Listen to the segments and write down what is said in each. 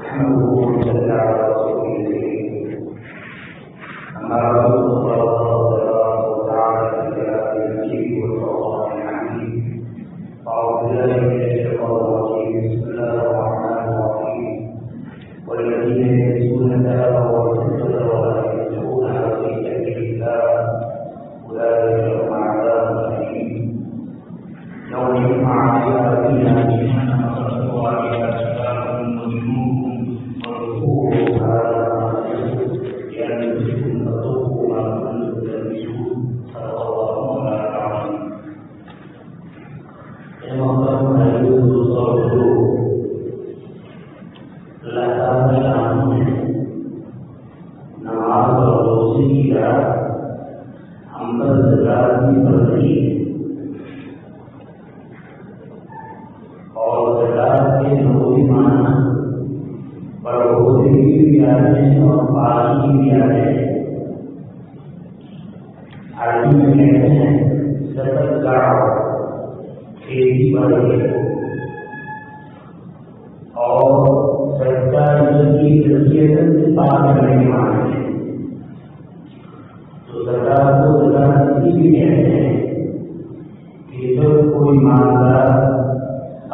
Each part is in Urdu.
نحمده ونصلي على رسوله الكريم. أما بعد فقال الله تبارك وتعالى في كلامه المجيد والفرقان الحميد. أعوذ بالله من الشيطان الرجيم. بسم الله الرحمن الرحيم. والذين يكنزون الذهب والفضة ولا ينفقونها في سبيل الله أولئك لهم عذاب أليم يوم يجمع عليها فيها جهنم فتطوى عليها جباههم وجنوبهم وظهورهم هذا ما تجدون لأنفسكم فذوقوا ما كنتم تلبسون صدق الله مولانا العظيم. محترم حضرات دوستو، اللہ تعالی شان میں نماز اور روزے کی رات ہم پر زکات کی فرضی اور زکات کے نوعی معنی بڑھوتری کی بھی آتے ہیں اور پاس کی بھی آتے ہیں. عربی میں کہتے ہیں ستزرع کھیتی بڑھے اور سجدہ کی حیثیت سے پاک کرنے کے معنی ہے. تو زکات کو زکات اسی بھی کہتے ہیں کہ جب کوئی مالدار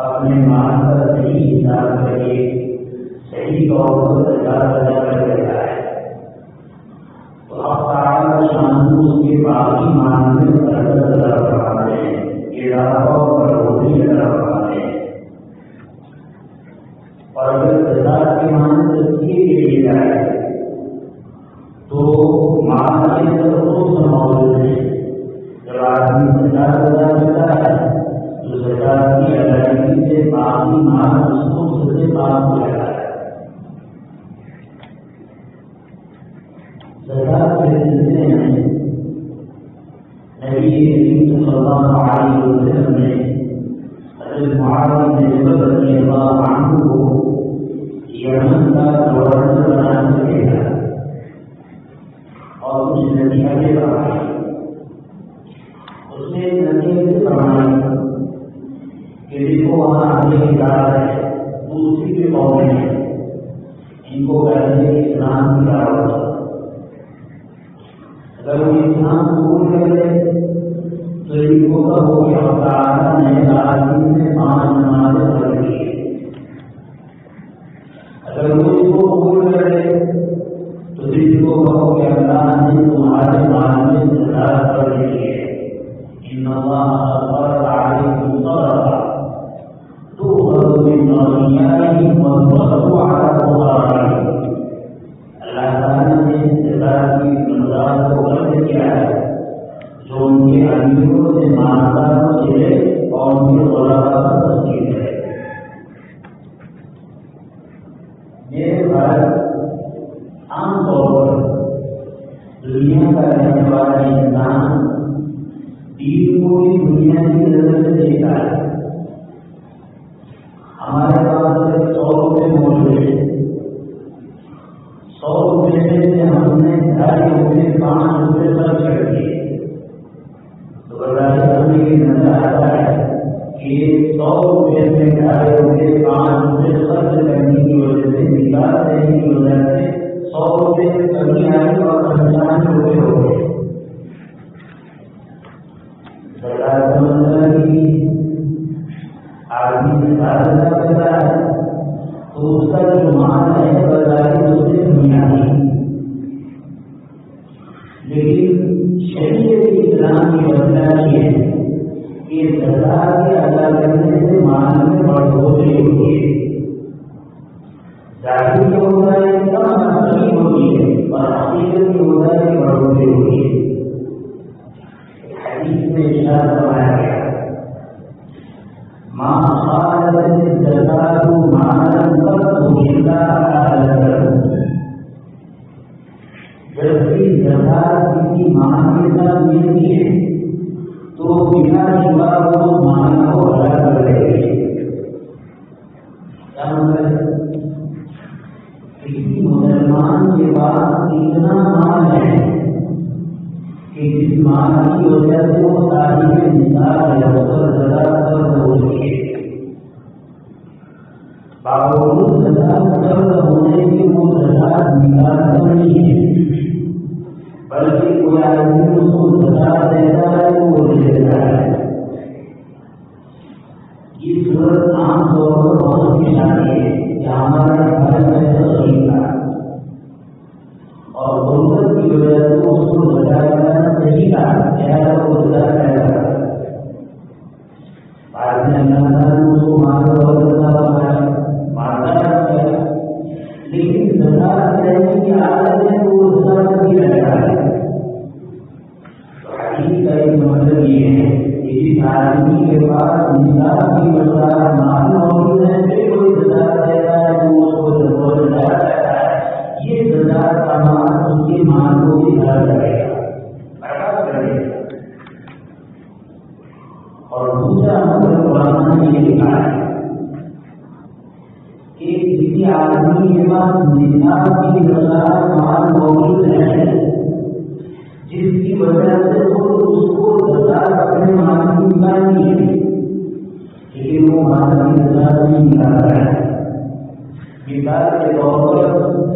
اپنے مال کا صحیح حساب کر کے صحیح طور پر زکات ادا کر دیتا ہے تو اب تعالی شان اس کے باقی مال میں برکت ادا کرواتے ہیں، اضافہ اور بڑھوتری ادا کرواتے ہیں. اور اگر زکات کے معنی تزکیے کے لیے جائے تو مال کے اندر خود موجود ہے. جب آدمی زکات ادا کرتا ہے تو زکات کی ادائیگی سے باقی مال اس کو سے پاک ہو جاتا ہے. زکات کے سلسلے میں نبی کریم صلی اللہ علیہ وسلم نے حضرت معاذ بن جبل رضی اللہ عنہ کو یمن کا گورنر بنا کر بھیجا اور کچھ نصیحتیں بتائی. اس نے نصیحتیں فرمائی کہ دیکھو وہاں اہل کتاب ہے، دوسری کے قومیں ہیں، ان کو کہتے ہیں اسلام کی دعوت. اگر وہ اسلام قبول کر لے تو ان کو کہو کہ اللہ تعالیٰ نے عالم میں 5 نمازیں پڑھ لی ہے. اگر وہ اس کو قبول کر لے تو دل کو کہو کہ اللہ نے تمہارے مال میں زکات پڑھ لی ہے. ان اللہ فرض علیکم صدقہ تؤخذ من اغنیائہم وترد علی فقرائہم. اللہ تعالیٰ نے زکات کی منظار کو فرض کیا ہے جو ان کے امیروں سے مالداروں سے اور ان کے غرباء پر تسلیم ہے. میرے بھائی، عام طور پر دنیا کا رہنے والا انسان دین کو بھی دنیا کی نظر سے دیکھتا ہے. ہمارے پاس 100 روپے موجود ہے، 100 روپے سے ہم نے 2.5 روپے 5 روپے خرچ کر دیے تو بظاہر کرنے کی نظر آتا ہے کہ 100 روپے سے 2.5 روپے 5 روپے خرچ کرنے کی وجہ سے نکال دینے کی وجہ سے 100 روپے سے کمی آئی اور 95 روپے ہو گئے. زکات کا مطلب کہ آدمی زکات ادا کرتا ہے تو اس کا جو مال ہے بظاہر اس سے بنیادی، لیکن شریعت اسلام کی وجہ یہ ہے کہ زکات کے ادا کرنے سے مال میں بڑھوتری ہوتی ہے. ظاہر جو ہوتا ہے کم تقسیم ہوتی ہے اور حقیقت کی ہوتا ہے بڑھوتری ہوتی ہے. حدیث میں ارشاد فرمایا گیا ما خالت الزکات مالا قط الا اهلكه. جب بھی زکات کسی مال کے ساتھ ملتی ہے تو بنا شبہ وہ مال کو ادا کر لے گی. کیا مطلب؟ کسی مسلمان کے پاس اتنا مال ہے کہ جس مال کی وجہ سے وہ تاریخ نثار ہے اس پر زکات فرض ہو چکی ہے. باوجود سزا مقرر ہونے کی وہ سزا نکالتا نہیں ہے، بلکہ کوئی آدمی اس کو سزا دیتا ہے تو وہ لیتا ہے۔ یہ صورت عام طور پر بہت پیش آتی ہے کہ ہمارے گھر میں تقسیم کا اور غربت کی وجہ سے اس کو سزا کرنا صحیح تھا، لہٰذا وہ سزا کرتا ہے۔ بعد میں اللہ تعالیٰ نے اس کو مارا اور سزا بنایا، مارتا ہے، لیکن سزا دینے کی عادت ہے تو وہ سزا نہیں رہتا ہے۔ حدیث کا ایک مطلب یہ ہے کہ جس آدمی کے پاس نصاب کی مقدار مال موجود ہے پھر کوئی سزا دیتا ہے تو اس کو ضرور جاتا ہے، یہ سزا کا مال اس کے مال کو بھی ڈال کرے گا، برباد کر دے گا۔ اور دوسرا مطلب قرآن نے یہ لکھا ہے کہ کسی آدمی کے پاس نصاب کی مقدار مال موجود ہے جس کی وجہ سے اس کو سزا اپنے مال کی نکالنی ہے، لیکن وہ مال کی سزا نہیں نکال رہا ہے۔ مثال کے طور پر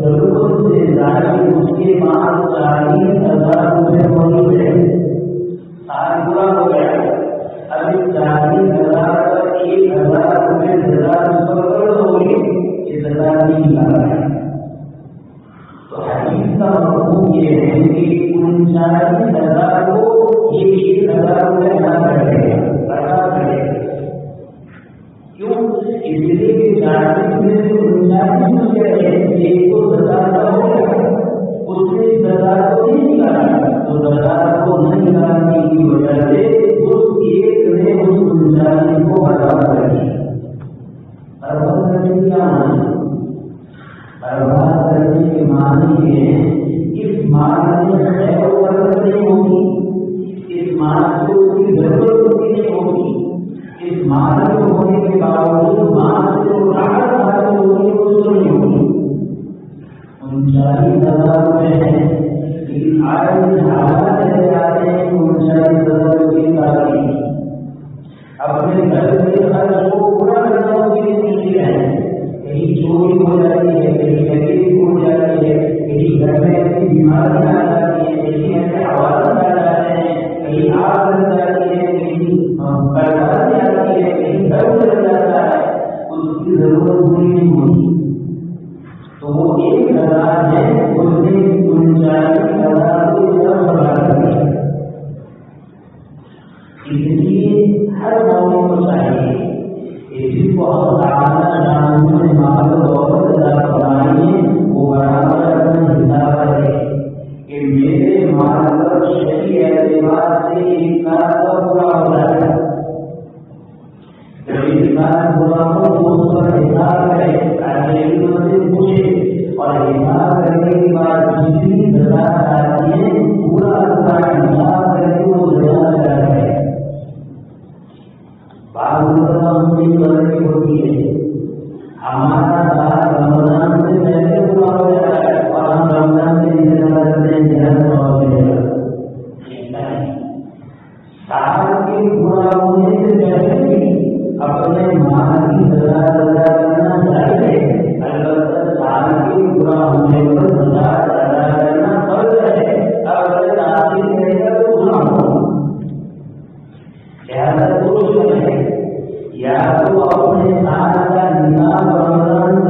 ضرورت سے زیادہ اس کے پاس 40,000 روپے موجود ہے، سال پورا ہو گیا، اب 40,000 پر 1,000 روپے سزا مقرر ہو گئی، یہ سزا نہیں نکال رہا ہے۔ تو حدیث کا مفہوم یہ ہے کہ 39,000 کو یہ 1,000 روپے ادا کر دے گا، برباد کر دے گا۔ کیوں؟ اس لیے کہ 40 میں سے 39 روپے ایک کو سزا کا ہو گیا، اس نے سزا کو نہیں نکالا، تو سزا کو نہیں نکالنے کی وجہ سے اس ایک نے اس 39 کو برباد کر دیا۔ برباد کرنے کی کیا معنی؟ برباد کرنے کے معنی ہے اس مال میں خیر و برکت نہیں ہوگی، اس مال سے اس کی ضرورت نہیں ہوگی، اس مال کے ہونے کے باوجود مال سے جو راحت حاصل ہوگی اس کو نہیں ہوگی۔ 39,000 روپے ہیں لیکن آج حالات ایسے آتے ہیں کہ 39,000 روپے کی تعلیم اپنے گھر کے خرچ کو پورا کرنے کے لیے مل رہے ہیں، کہیں چوری ہو جاتی ہے، کہیں تکلیف ہو جاتی ہے، کہیں گھر میں ایسی بیماری آ جاتی ہے، کہیں ایسے حوالات آ جاتے ہیں، کہیں آگ لگ جاتی ہے، کہیں برسات آتی ہے، کہیں گھر لگ جاتا ہے، اس کی ضرورت پوری نہیں ہوتی، تو وہ 1,000 ہے، اس نے 39,000 کو ادھر برباد کر دیا۔ اس لیے ہر موقع کو چاہیے جس کو اللہ تعالیٰ جاننے میں مال و دولت ادا فرمائے وہ برابر اپنا حساب کرے کہ میرے مال پر صحیح اعتبار سے ایک کار کا پورا ہو جائے گا، جب ایک کار پورا ہو تو اس پر حساب کرے، علم سے پوچھے اور حساب کرنے کے بعد جتنی سزا آتی ہے پورا اپنا حساب کر کے وہ سزا لگا کرے۔ بعض غلطی ہوتی ہے، ہمارا سال رمضان سے پہلے پورا ہو جاتا ہے اور ہم رمضان سے انتظار کرتے ہیں سال کے پورا ہونے سے پہلے بھی اپنے مال کی سزا ادا کرنا چاہیے، البتہ سال کے پورا ہونے پر سزا ادا کرنا فرض ہے، اگر تاخیر کرے گا تو گناہ ہوگا۔ لہٰذا کوشش کریں یا تو اپنے سال کا نصاب رمضان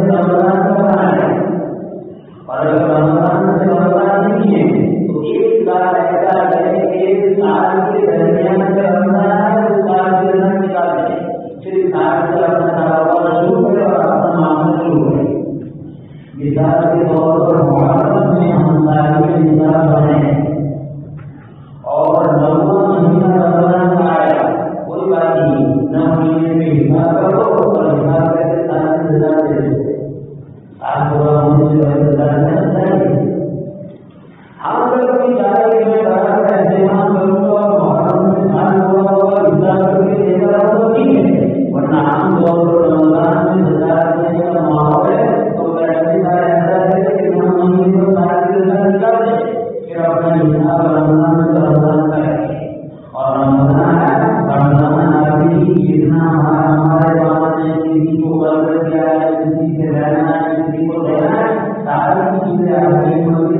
دیا ہے، کسی سے رہنا ہے، کسی کو دینا ہے، ساری چیزیں اپنے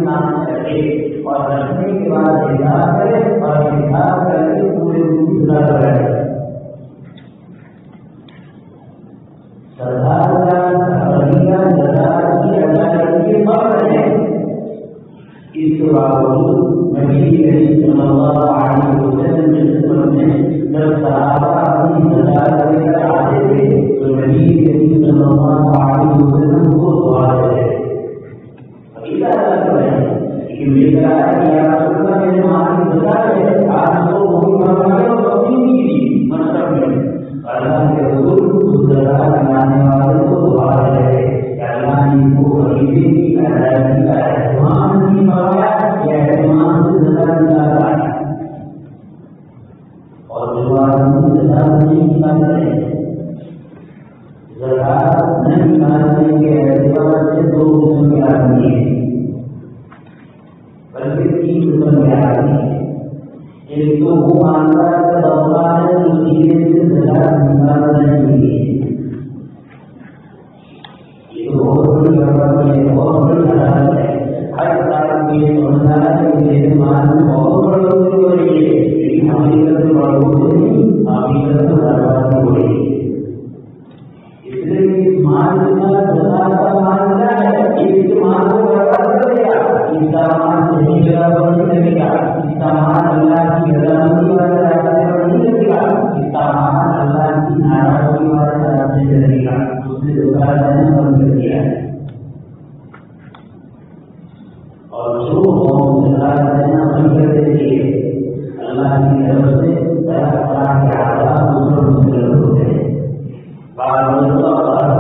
سامنے رکھے اور رکھنے کے بعد حساب کرے اور حساب کر کے پورے گزار کرے. سردار کا سردار کی ادائیگی بڑھ رہے ہیں. اس کے باوجود نبی کریم صلی اللہ علیہ وسلم کے خدمت میں جب صحابہ اپنی سزا لے کر آتے تھے تو نبی کریم صلی اللہ علیہ وسلم کو دعا دیتے تھے. عقیدہ کر رہے ہیں کہ میرا میرے مالی سزا ہے آپ کو مطلب اللہ کے رسول اس سزا لگانے والے کو دعا دے رہے کہ اللہ نے کو عقیدے کی ادائیگی کا اہتمام نہیں کروایا، یہ اہتمام سے سزا نکالا ہے اور جو آدمی سزا نہیں نکالتے زکات نہیں نکالنے کے اعتبار سے دو قسم کے آدمی ہیں، بلکہ تین قسم کے آدمی ہیں. ایک تو وہ مانتا ہے کہ اللہ نے اس چیز سے زکات نکالنا چاہیے. یہ تو بہت بڑی غلط ہے، بہت بڑی حالت ہے. ہر سال یہ سمجھنا ہے کہ میرے مان میں بہت بڑھوتری ہو رہی ہے، لیکن حقیقت میں بڑھوتری نہیں، حقیقت میں بربادی ہو رہی ہے. اس لیے اس مان کا زکات کا مان کیا ہے؟ اس مان کو برباد کر دیا. اس کا مان صحیح جگہ پر نہیں لگے گا، اس کا مان اللہ کی رضامندی والے راستے پر نہیں لگے گا، اس کا مان اللہ کی ناراضگی والے راستے سے لگے گا. اس نے زکات دینا بند کر دیا ہے. اور جو قوم زکات دینا بند کر دیتی ہے اللہ کی طرف سے طرح طرح کے عذاب اس پر منتقل ہوتے ہیں. بعض مرتبہ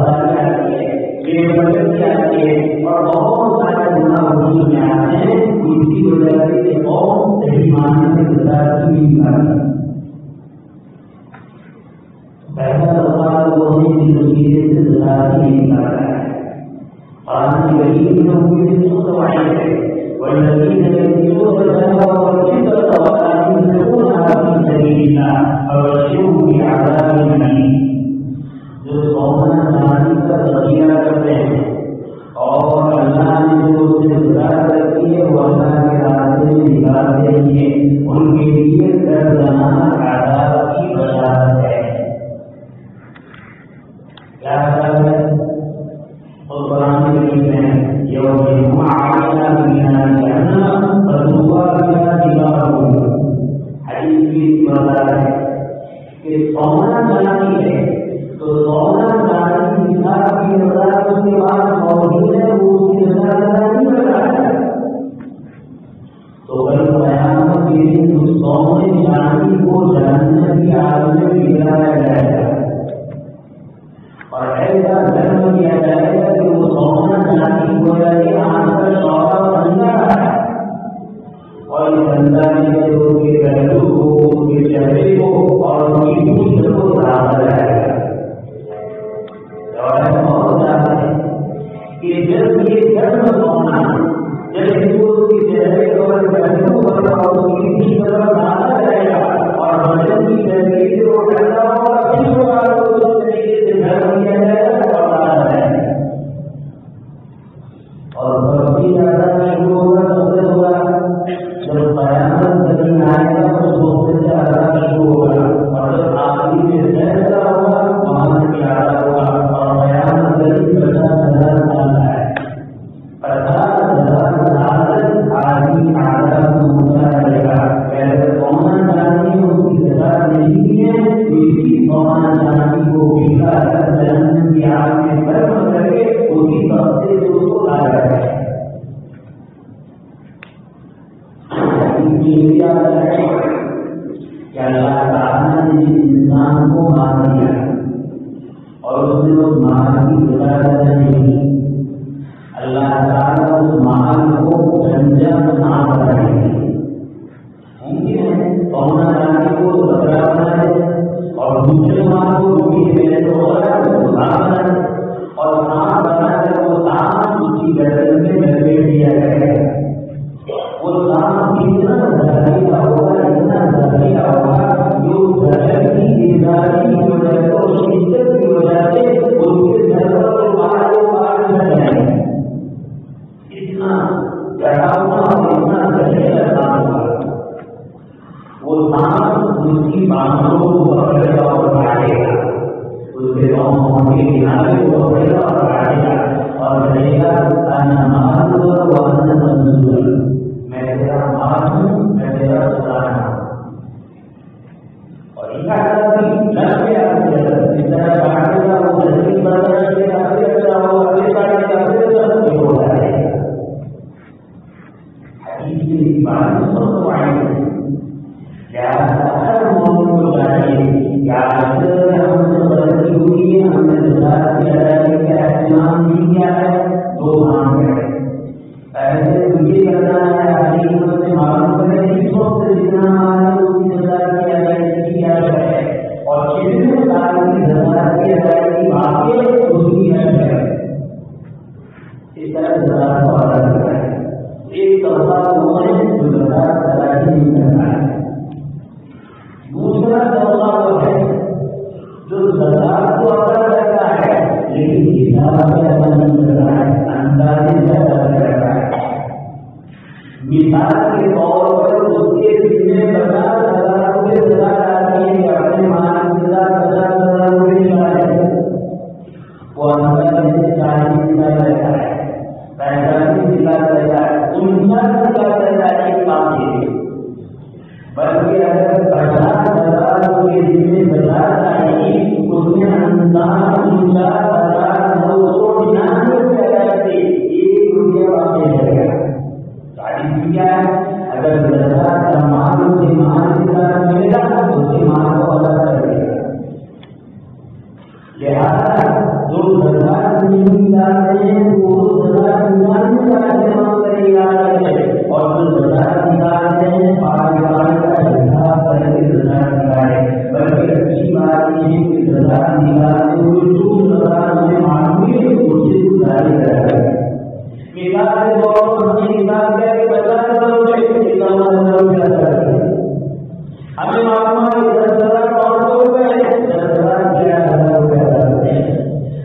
آتی ہے، بے برکتی آتی ہے اور بہت سارے گناہ وجود میں آتے ہیں. اسی وجہ سے یہ قوم صحیح معنی میں زکات نہیں نکالتی. پہلا سوال وہ ہے جن چیزیں سے زکات نہیں نکالتا ہے. قرآن کریم میں ان کی سوچ ہے والذین يكنزون الذهب والفضة ولا ينفقونها في سبيل الله فبشرهم بعذاب أليم. جو سونا چاندی کا ذخیرہ کرتے ہیں اور اللہ نے جو اس سے زکات رکھی ہے وہ اللہ کے راستے میں نکالتے ہیں، ان کے لیے دردناک عذاب کی بشارت ہے. کیا عذاب ہے؟ اور قرآن کریم میں یوم یجمع علینا فی نار جہنم فتقوی بها جباہہم. حدیث کی بتا ہے کہ سونا چاندی ہے تو سونا چاندی نصاب کی نظر اس کے بعد موجود ہے، وہ اس کی نظر نہیں کرتا ہے. تو کل قیامت کے دن اس سونے چاندی کو جہنم کی آگ میں پگھلایا جائے گا اور ایسا دھرم کیا جائے گا کہ وہ سونا چاندی گویا کہ آگ کا شعلہ بن رہا ہے اور اس انداز میں اس کے پہلو کو، اس کے چہرے کو اور اس کی پوچھ کو ڈھانپا جائے گا. اور ایسا بہت زیادہ ہے کہ جب یہ دھرم سونا جب اس کو اس کے چہرے کو اور پہلو پر اور اس کی پوچھ پر ڈھانپا جائے گا اور بدن کی تحریر کو ڈھانپا ہوگا، پھر ہوگا تو اس طریقے سے دھرم کیا جائے گا اور ڈالا جائے گا. اور بہت زیادہ شروع ہوگا تو سے ہوگا جب قیامت زمین آئے گا تو دوسرے سے عذاب شروع ہوگا اور جب آخری میں فیصلہ ہوگا وہاں سے پیارا ہوگا اور قیامت زمین 50,000 سال ہے. 50,000 سال آدمی عذاب میں مبتلا رہے گا. پہلے سونا چاندی اس کی سزا نہیں ہے، اسی سونا چاندی کو پگھلا کر جہنم کی آگ میں گرم کر کے اسی طبقے سے اس کو لایا جائے گا. کہ اللہ تعالیٰ نے جس انسان کو مار دیا اور اس نے اس مال کی سزا نہیں کی، اللہ تعالیٰ اس مال کو جھنجھٹ نہ بنائے گی. ممکن ہے سونا چاندی کو خطرہ بنائے اور دوسرے مال کو روٹی میں تو بنائے اور سانپ بنا کر وہ سانپ اس کی گردن میں لپیٹ دیا جائے گا. وہ سانپ اتنا زہریلا ہوگا، اتنا زہریلا ہوگا جو زہر کی بیماری کی وجہ سے اور شدت کی وجہ سے اس کے گھر پر بڑھے گا اور بڑھے گا اور بڑھے گا انا مال وانا منصور، میں تیرا مال ہوں، میں تیرا سلطان ہوں. اور ان کا لگ گیا اس طرح بڑھے گا وہ زندگی بدل کے کافی اچھا ہو اگلے سال کے کافی سب ہو جائے گا. حدیث کی بات سب آئے کیا ہر مومن کو چاہیے کیا ہم سے غلطی ہوئی ہے، ہم نے زکات کی ادائیگی کا اہتمام نہیں کیا ہے، دو کام کریں. پہلے تو یہ کرنا ہے اپنی حکمت سے معلوم کریں اس وقت جتنا ہمارا اس کی زکات کی ادائیگی کیا جائے اور جتنے سال کی زکات کی ادائیگی باقی ہے اس کی حد ہے. اس طرح زکات کو ادا کرنا ہے. ایک طبقہ وہ ہے جو زکات ادائیگی نہیں کرنا ہے. دوسرا طبقہ وہ ہے جو زکات کو ادا کرتا ہے لیکن حساب سے ادا نہیں کرتا ہے، اندازے سے ادا کرتا ہے. مثال کے طور پر اس کے ذمہ 50,000 روپئے زکات آتی ہے کہ اپنے مال کے ساتھ 50,000 روپئے نکالے، وہ اندازے سے 40 نکال لیتا ہے، 45 نکال لیتا ہے، 49 نکال لیتا ہے. ایک کام یہ بلکہ اگر 50,000 روپئے ذمہ زکات آئے گی اس میں انداز 49,999 روپئے ادا کیے، 1 روپیہ باقی رہ گیا. کیا ہے اگر زکات کا مال اس کے مال کے ساتھ ملے گا تو اس کے مال کو ادا کر دے گا. لہٰذا جو زکات نہیں نکالتے ہیں وہ زکات نکالنے کا اہتمام کرے گا اور جو زکات نکالتے ہیں بار کا حساب کر کے زکات نکالے. بلکہ اچھی بات یہ ہے کہ زکات نکالتے ہوئے جو زکات ہمیں معلوم ہے اسے گزارے کرے. مثال کے طور پر ہم یہ حساب کیا کہ 50,000 روپئے ہمیں معلوم ہے کہ 10,500 روپئے 10,11,000 روپئے کرتے ہیں.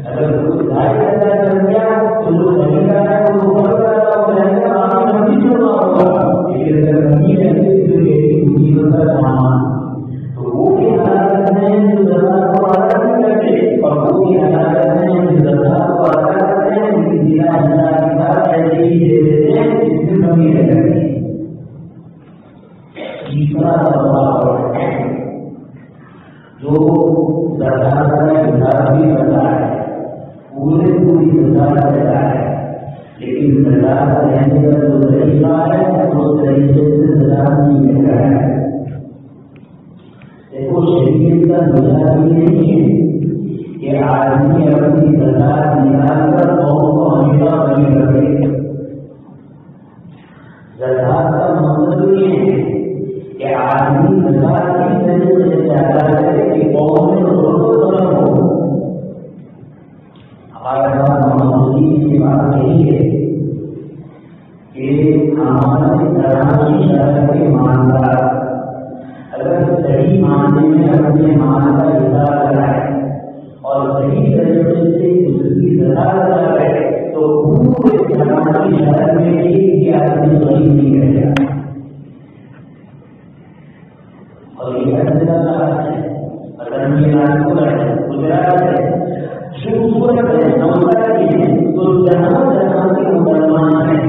اگر کوئی 2,500 کر دیا تو جو طریقہ ہے وہ اوپر کرتا ہو جائے گا، آپ نے نہیں چھوڑنا ہوگا. لیکن اگر نہیں رہتے تو یہ مصیبت کا سامان تو وہ بھی حالات ہیں جو زکات کو ادا نہیں کرتے اور وہ بھی حالات ہیں جو زکات کو ادا کرتے ہیں لیکن بنا حساب کتاب ایسے ہی دے دیتے ہیں جس میں کمی رہ جاتی ہے. تیسرا طبقہ جو زکات کا حساب بھی کرتا ہے، پوری زکات دیتا ہے لیکن زکات دینے کا جو طریقہ ہے اس طریقے سے زکات نہیں دیتا ہے. دیکھو شریعت کا مطلب یہ نہیں ہے کہ آدمی اپنی زکات نکال کر قوم کو ہمیشہ بنی رکھے. زکات کا مطلب یہ ہے کہ آدمی زکات کی طریقے سے ادا کرے کہ قوم میں ضرورت ختم ہو. ہمارے پاس محمودی کی بات یہی ہے کہ ہمارے طرح کی شرح کے ماندار اگر صحیح معنی میں اپنے مان کا حساب کرائے اور صحیح طریقے سے اس کی زکات ادا کرے تو پورے سماجی شہر میں ایک آدمی صحیح نہیں رہ جاتا. اور یہ ہے اگر میران کو گجرات ہے صورت ہے نمبر کی ہے تو جہاں جہاں کے مسلمان ہیں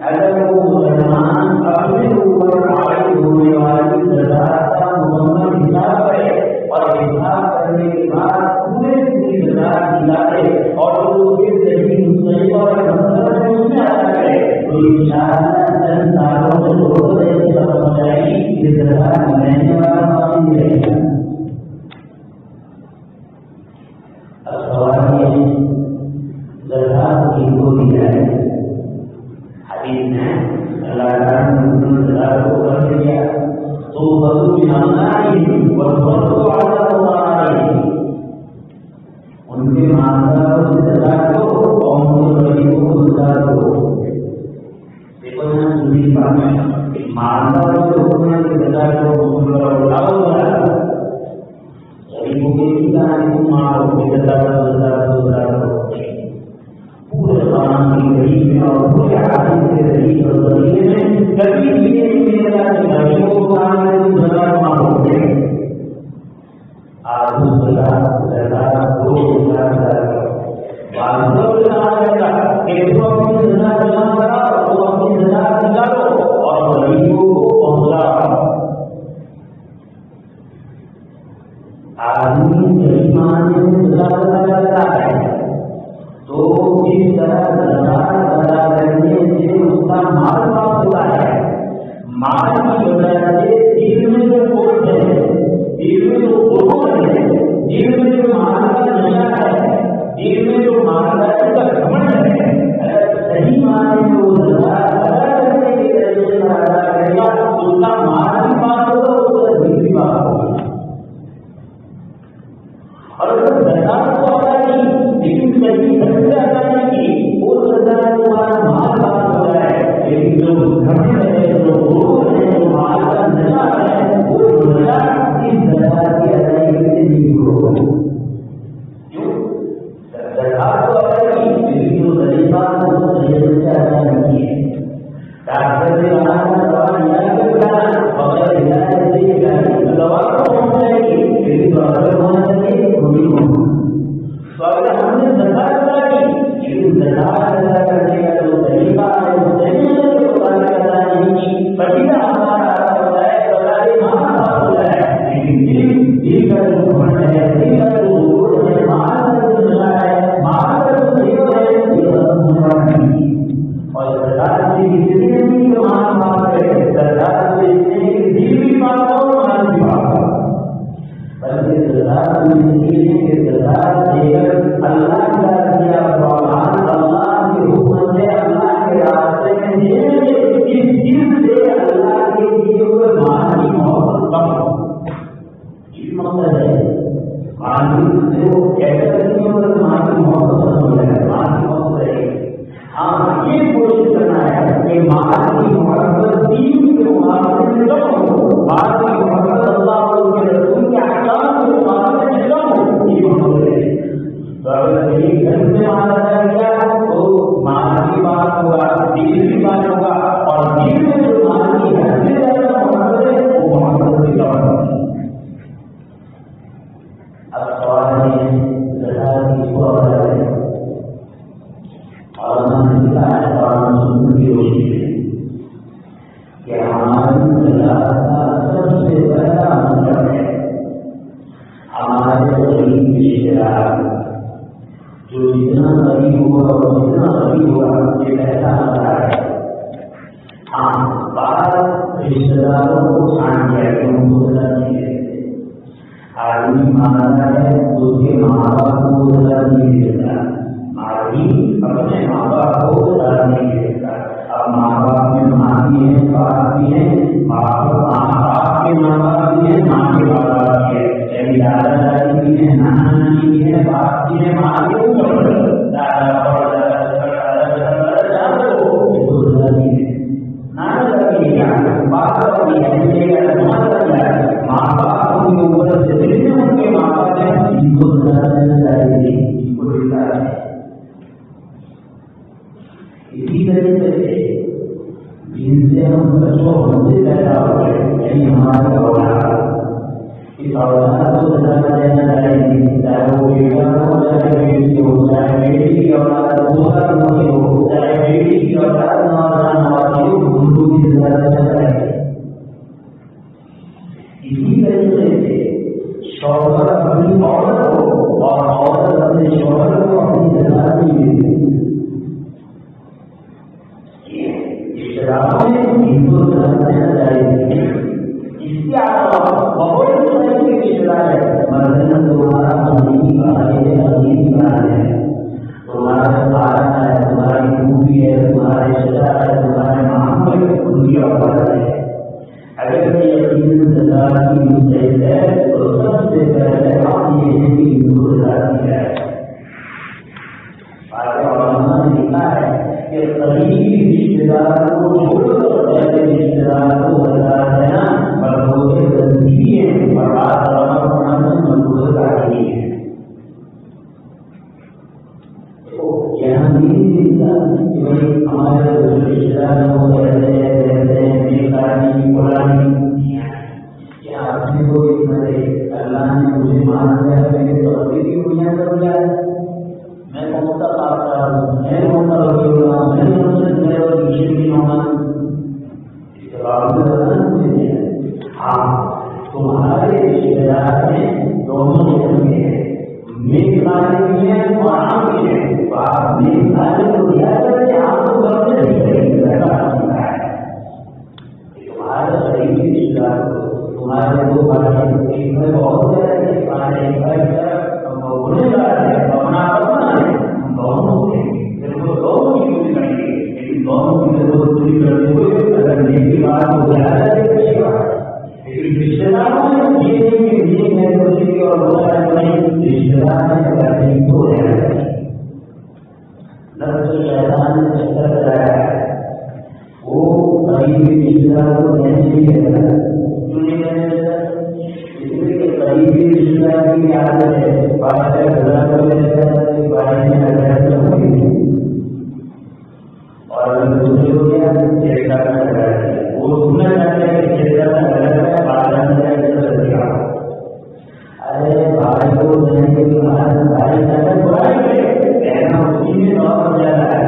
اگر وہ مسلمان اپنے اوپر عائد ہونے والی زکات کا مکمل حساب کرے اور حساب کرنے کے بعد پوری زکات نکالے اور اس کے صحیح مستحق اور مقصد اس میں ادا کرے تو انشاءاللہ چند سالوں میں ضرورت ایسی سبب ہو جائے گی کہ زکات لینے والا باقی رہے گا. اب سوال یہ ہے زکات کن کو دی جائے. حدیث میں اللہ تعالیٰ نے زکات کو کر دیا تو بسو بنائی اور بسو آئی ان کے مالداروں سے زکات دو قوم کے غریبوں کو زکات دو. دیکھو نا دوسری بات ہے مالداروں سے حکومت کی زکات کو اٹھاؤ غریبوں کے انسان مالوں کی زکات پورے قانون کی غریب میں اور پورے عالم کے غریب اور غریب میں کبھی بھی نہیں ملے گا کہ غریبوں کو کام میں زکات معلوم دے. آج اس زکات 2,000 اسی طرح زکات ادا کرنے سے اس کا مال پاک ہوتا ہے. مال کی وجہ سے دل میں جو کوٹ ہے، دل میں جو غرور ہے، دل میں جو مالداری نشہ ہے، دل میں جو مالداری کا گھمنڈ ہے، اگر صحیح معنی میں وہ زکات ادا کرنے کے طریقے سے ادا کرے گا تو اس کا مال بھی پاک ہوگا، اس کا دل بھی پاک ہوگا. اور اگر زکات کو ادا کی لیکن صحیح ڈھنگ سے ادا نہیں کی، وہ زکات تمہارا مال پاک ہو جائے لیکن جو گھمنڈ ہے، جو غرور ہے، جو مال کا نشہ ہے، وہ نشہ اس زکات کی ادائیگی سے نہیں ہوگا. کیوں؟ زکات کو ادا کی لیکن جو غریبان کو صحیح ڈھنگ سے ادا نہیں ہے. ڈاکٹر سے وہاں کا دوا علاج کے بلانا بغیر علاج سے علاج دوا کو پہنچ جائے گی لیکن ڈاکٹر ہونا چاہیے کوئی ہونا. تو اگر ہم نے زکات ادا کی لیکن زکات ادا کرنے کا جو طریقہ ہے وہ صحیح ہے تو زکات ادا نہیں کی، فریضہ ہمارا ادا ہوتا ہے، بغیر مال پاک ہو جائے لیکن دل کا جو گھمنڈ ہے، دل کا جو غرور ہے، مال کا جو نشہ ہے، مال کا جو دیو ہے، یہ ختم ہونا نہیں. اور زکات سے اتنی نہیں کہ مال پاک ہے، زکات سے اتنی کہ دل بھی پاک ہو، مال بھی پاک ہو. بلکہ زکات کہ زکات دے کر اللہ کا دیا قرآن اللہ کے حکم سے اللہ کے راستے میں دینے سے اس دل سے اللہ کے دیے ہوئے مال کی محبت کم ہو. اس مقصد ہے مال سے وہ ایسا نہیں ہوگا کہ مال کی محبت ختم ہو جائے. مال کی محبت رہے گی. ہاں یہ کوشش کرنا ہے کہ مال کی محبت دین کے مقابلے میں کم ہو، مال کی محبت اللہ اور کے رسول کے احکام کے مقابلے میں کم ہو. یہ محبت ہے. تو اگر صحیح ڈھنگ سے مال ادا کیا تو مال کی بات ہوگا، دل کی بات ہوگا، اور دل میں جو مال کی حد سے زیادہ محبت ہے وہ محبت کی طور ہوگی. اب سوال ہے زکات کس کو ادا کرے؟ اور ہم نے کہا ہے قرآن سنت کی روشنی میں کہ ہماری زکات کا سب سے پہلا مطلب ہے ہمارے غریب رشتے دار، جو جتنا غریب ہوگا اور جتنا غریب ہوگا یہ پہلا مسئلہ ہے. ہاں بعض رشتے داروں کو چھان کیا کہ ان کو زکات نہیں دیتے. آدمی مانتا ہے اس کے ماں باپ کو زکات نہیں دیتا، آدمی اپنے ماں باپ کو زکات نہیں دیتا. اب ماں باپ میں ماں بھی ہے، باپ بھی ہے، باپ کے ماں باپ بھی ہے، ماں کے ماں باپ بھی ہے، یعنی دادا دادی بھی ہے، نانا نانی بھی ہے، باپ بھی ہے، ماں کے اوپر دادا اور ماں باپ کے اوپر سے ان کے ماں باپ ہے جن کو دینا چاہیے، جن کو دیتا ہے. اسی طریقے سے جن سے ہم بچوں سے پیدا ہو گئے یعنی ہمارے اولاد، اس اولاد کو زکات دینا چاہیے، چاہے وہ بیٹا ہو، چاہے بیٹی ہو، چاہے بیٹی کی اولاد دوسرا ہو، چاہے بیٹی کی اولاد نوجوان نوازی ہو، ان کو بھی زکات دینا چاہیے. اسی طریقے سے شوہر اپنی عورت کو اور عورت اپنے شوہر کو اپنی زکات نہیں دیتی. ان کو زکات دینا چاہیے. اس کے علاوہ بہت سارے رشتے دار ہیں، مثلاً تمہارا امید ہے، تمہارا خالہ ہے، تمہاری پھوپھی ہے، تمہارے رشتے دار ہے، تمہارے ماموں ہے، ان کی اولاد ہے. اگر یہ یقیناً زکات کی مستحق ہے تو سب سے پہلے آپ یہ ہے کہ ان کو زکات دی جائے. علماء نے لکھا ہے کہ قریبی رشتے دار کو چھوڑ کر پہلے رشتے دار کو زکات دینا مقبول تنظیمی ہے اور بات مقبول کاری ہے. یہاں ہمارے رشتے دار اپنے کو اللہ نے مجھے مان دیا ہے، میرے توقع کی بنیاد پر دیا ہے، میں کون سا بات کر رہا ہوں، میں کون سا وکیل ہوں، میں کون سے میرے اور پیچھے بھی ہونا، اس کے باوجود مجھے دیا ہے. ہاں تمہارے رشتے دار میں دونوں قسم کے ہیں، نیک سارے بھی ہیں اور عام بھی ہیں. آپ نیک سارے نفس شیطان نے چکر چلایا ہے وہ قریبی رشتہ دار کو نہیں کہتا. کیوں نہیں کہتا؟ اس لیے کہ قریبی رشتہ دار کی عادت ہے بات گلا کر لیتا ہے بارے میں نظر ہوتی اور دوسرے ہو گیا چیتا کا نظر ہے وہ سننا چاہتے ہیں کہ چیتا کا نظر ہے بات کرنے کا دیا. ارے بھائی کو دینے کے بعد بھائی کا برائی ہے کہنا اسی میں نوٹ ہو جاتا ہے.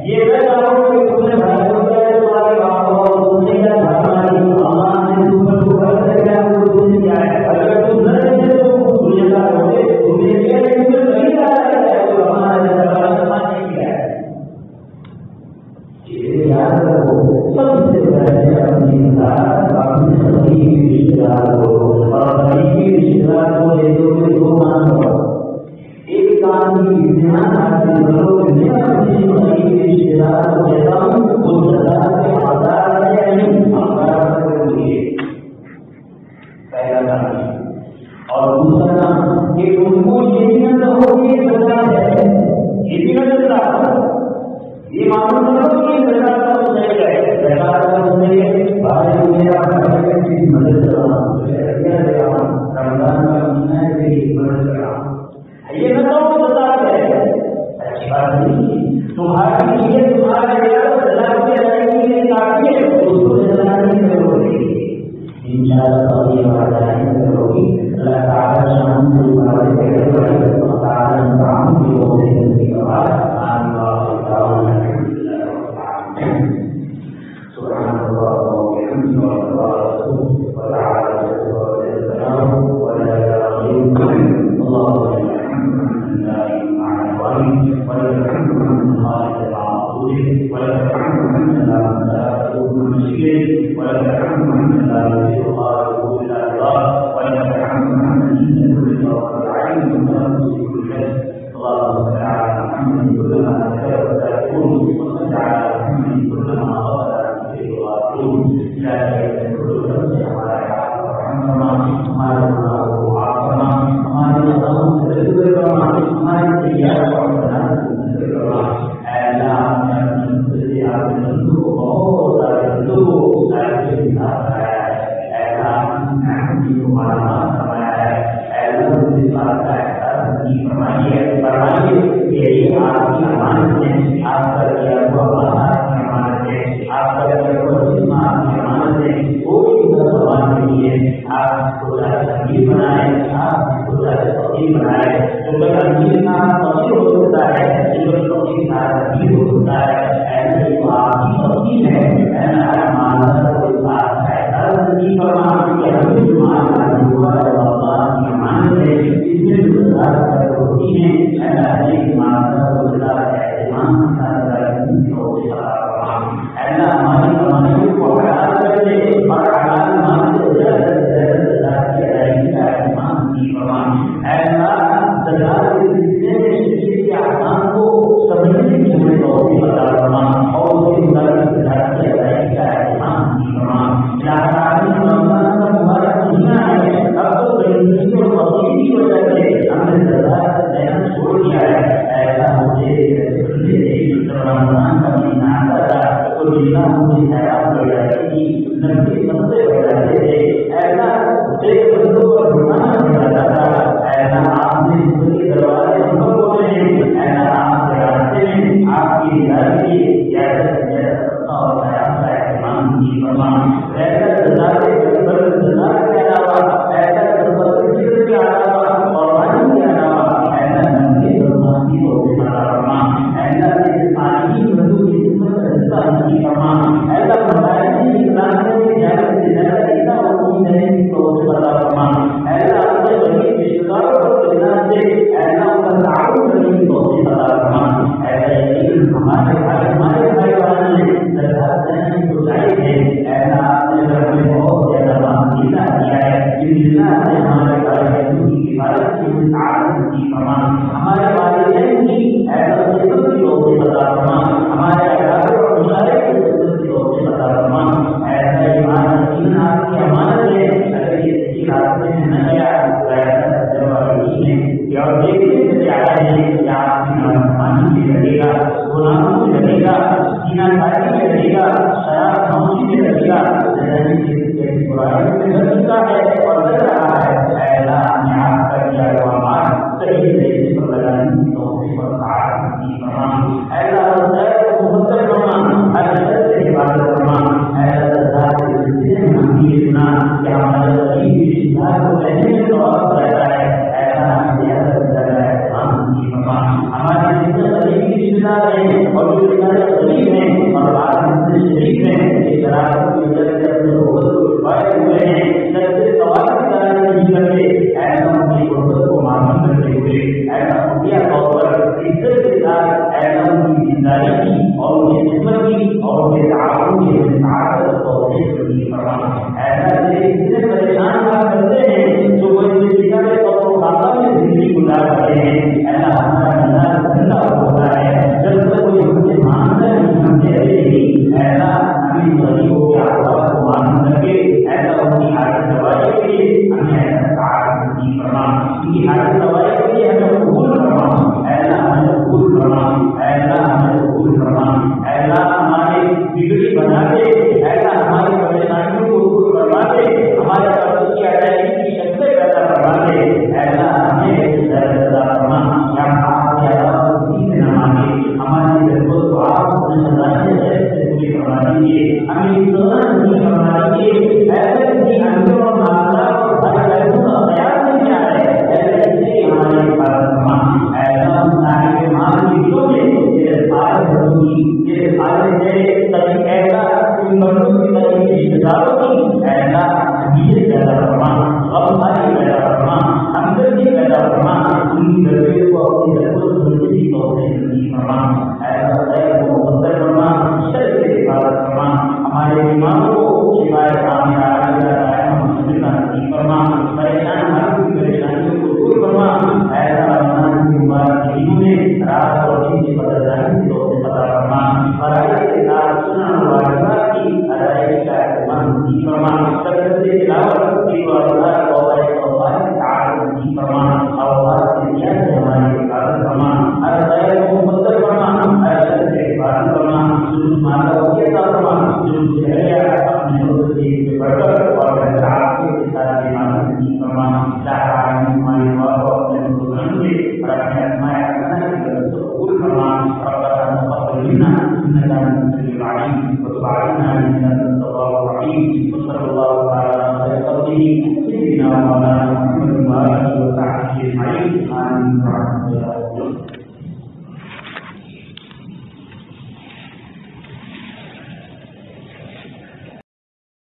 یہ میں کہوں کہ دوسرے بھائی کو تمہارے باپ کو دوسرے کا دھرم اللہ نے دوسرے کو کر دیا وہ دوسرے کیا ہے اگر تم نہ دے تو دوسرے کا ہوتے تمہیں کیا دوسرے نہیں رہا ہے تو ہمارا دربار نہیں کیا ہے. یہ یاد رکھو سب سے پہلے اپنی اپنے قریبی رشتے دار کو اور قریبی رشتے دار کو لے دو مانو. ایک کام کی دھیان حاصل کرو کہ میں اپنے قریبی رشتے دار کو کہتا ہوں وہ سزا کے آزاد ہے نہیں آزاد کریں گے. پہلا کام. اور دوسرا کام کہ ان کو یہ نہ ہو کہ یہ سزا ہے یہ بھی نہ سزا یہ معلوم کرو کہ یہ سزا کا نہیں ہے سزا کا نہیں ہے. بھائی میرا بھائی کی مدد کرنا رمضان کا مہینہ ہے کہ مدد کرنا یہ نہ تو سزا ہے اچھی بات نہیں. تمہاری لیے تمہارا سزا کے لیے کافی ہے اس کو سزا نہیں کرو گی انشاءاللہ یہ باتیں کرو گی. اللہ تعالی شان سے ہمارے پیغمبر تعالی کام کی ہونے کی بات سبحان اللہ وبحمدہ گا، سینہ داری میں رہے گا، شراب خاموشی میں رہے گا، برائی میں رہ چکا ہے اور رہ رہا ہے، اے اللہ نے آپ کا کیا ہوا مال صحیح طریقے پر لگانے کی توفیق اور سعادت نصیب فرما، اے اللہ ہر خیر کو مقدر فرما، ہر شر سے حفاظت فرما، اے اللہ ذات کے سلسلے میں ہم یہ سنا کہ ہمارے غریب رشتہ دار کو رہنے میں تو وقت رہتا ہے، اے اللہ ہمیں ہمارے جتنے غریب رشتے دار ہیں اور جو بیچارے غریب ہیں اور بعض شریف ہیں اس شرارت کی وجہ سے اپنے غربت کو چھپائے ہوئے ہیں، سچے سوال کی طرح نہیں کرتے، ایسا اپنی غربت کو معلوم کرتے ہوئے ایسا خفیہ طور پر عزت کے ساتھ ایسا ان کی زندگی کی اور ان کی خدمت کی اور ان کے تعاون کی سعادت اور توفیق نصیب فرما، ایسا اتنے پریشان کرتے ہیں جو وہ بیچارے قبر و خاکہ میں زندگی گزار رہے ہیں، ایسا ہمارا زندہ ہوتا ہے جب تک کوئی ہم سے مانتا نہیں ہم سے رہے گی، ایسا ہمیں غریبوں کے احوال کو معلوم کر کے ایسا ان کی حالت دوائی کے لیے ہمیں ایسا سعادت نصیب فرما، ان کی حالت دوائی کے لیے ہمیں قبول فرما، ایسا ہمیں قبول فرما، ایسا ہمیں قبول فرما، ایسا ہمارے بگڑی بنا دے، ایسا ہماری پریشانیوں کو دور کروا دے، ہمارے قرض کی ادائیگی کی شکل پیدا کروا دے، ایسا ہمیں پیدا فرما، یا ہماری ضرورت کو آپ اپنے خزانے سے پوری کروا دیجیے، ہمیں اتنا نہیں کروا دیجیے، ایسے بھی اندر اور معاملات اور ہر پہلو کا خیال نہیں آ رہا ہے، ایسے ہی ہماری حفاظت فرما، ایسا صاحب مال کی جو میں تیرے سارے بندوں کی تیرے سارے تیرے تبھی ایسا ان بندوں کی تبھی رشتے داروں کی ایسا حمیت پیدا فرما، غمخاری پیدا فرما، ہمدردی پیدا فرما، ان کی ضرورت کو اپنی ضرورت سمجھنے کی توفیق نصیب فرما، ایسا خیر کو مقدر فرما، شر سے حفاظت فرما، ہمارے بیماروں کو شفائے کاملہ عاجلہ دائمہ مستمرہ نصیب فرما، پریشان حال کی پریشانیوں کو دور فرما، ایسا رمضان کی مبارک دنوں میں رات اور دن کی بدل جانے کی توفیق عطا فرما، فرائض کے ساتھ سنن و واجبات کی ادائیگی کا اہتمام نصیب فرما، کثرت تلاوت کی واجبات توبہ توبہ کی سعادت نصیب فرما، اوقات کے ضیاع سے ہماری حفاظت فرما، ہر خیر کو مقدر فرما، ہر شر سے حفاظت فرما، جلوس ماندہ وقت عطا فرما، جلوس شہریہ اپنے حضور سے بڑھ کر اور بہتر عافیت کے ساتھ بیماری نصیب فرما، لا تعلم ہماری دعا کو اپنے بزرگوں سے اور اپنے اسماء حسنہ کی طرف سے قبول فرما، ربنا تقبل منا انك انت السميع العليم وتب علينا انك انت التواب الرحيم، وصلى الله تعالى على خير خلقه سيدنا ومولانا محمد وآله وصحبه اجمعين، آمين برحمتك.